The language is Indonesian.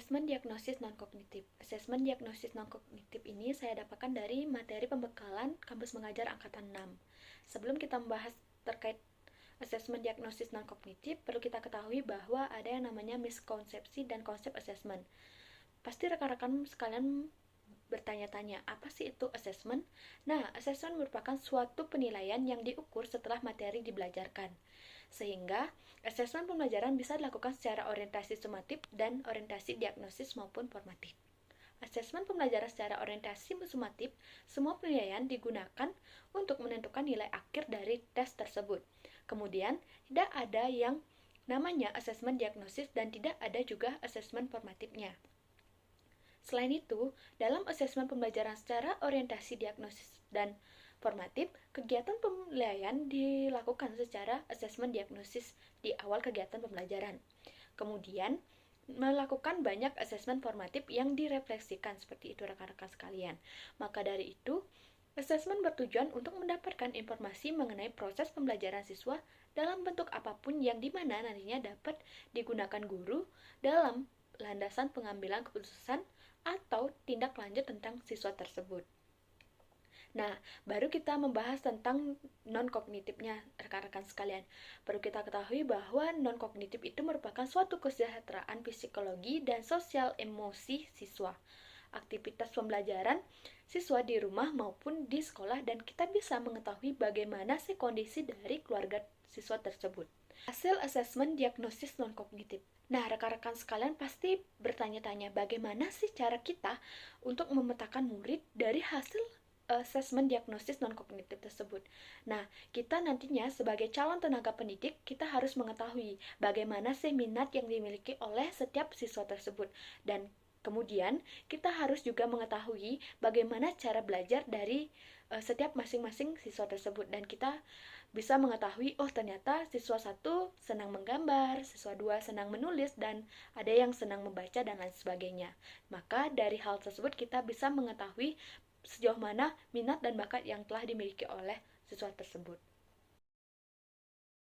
Asesmen diagnosis non-kognitif. Asesmen diagnosis non-kognitif ini saya dapatkan dari materi pembekalan kampus mengajar angkatan 6. Sebelum kita membahas terkait asesmen diagnosis non-kognitif, perlu kita ketahui bahwa ada yang namanya miskonsepsi dan konsep asesmen. Pasti rekan-rekan sekalian bertanya-tanya, apa sih itu asesmen? Nah, asesmen merupakan suatu penilaian yang diukur setelah materi dibelajarkan. Sehingga, asesmen pembelajaran bisa dilakukan secara orientasi sumatif dan orientasi diagnosis maupun formatif. Asesmen pembelajaran secara orientasi sumatif, semua penilaian digunakan untuk menentukan nilai akhir dari tes tersebut. Kemudian, tidak ada yang namanya asesmen diagnosis dan tidak ada juga asesmen formatifnya. Selain itu, dalam asesmen pembelajaran secara orientasi diagnosis dan formatif, kegiatan penilaian dilakukan secara asesmen diagnosis di awal kegiatan pembelajaran. Kemudian, melakukan banyak asesmen formatif yang direfleksikan, seperti itu rekan-rekan sekalian. Maka dari itu, asesmen bertujuan untuk mendapatkan informasi mengenai proses pembelajaran siswa dalam bentuk apapun yang dimana nantinya dapat digunakan guru dalam landasan pengambilan keputusan atau tindak lanjut tentang siswa tersebut. Nah, baru kita membahas tentang non-kognitifnya, rekan-rekan sekalian. Perlu kita ketahui bahwa non-kognitif itu merupakan suatu kesejahteraan psikologi dan sosial emosi siswa. Aktivitas pembelajaran siswa di rumah maupun di sekolah, dan kita bisa mengetahui bagaimana sih kondisi dari keluarga siswa tersebut. Hasil asesmen diagnosis non-kognitif. Nah, rekan-rekan sekalian pasti bertanya-tanya, bagaimana sih cara kita untuk memetakan murid dari hasil asesmen diagnosis non-kognitif tersebut. Nah, kita nantinya sebagai calon tenaga pendidik, kita harus mengetahui bagaimana sih minat yang dimiliki oleh setiap siswa tersebut. Dan kemudian, kita harus juga mengetahui bagaimana cara belajar dari setiap masing-masing siswa tersebut. Dan kita bisa mengetahui, oh ternyata siswa 1 senang menggambar, siswa 2 senang menulis, dan ada yang senang membaca, dan lain sebagainya. Maka dari hal tersebut kita bisa mengetahui sejauh mana minat dan bakat yang telah dimiliki oleh siswa tersebut.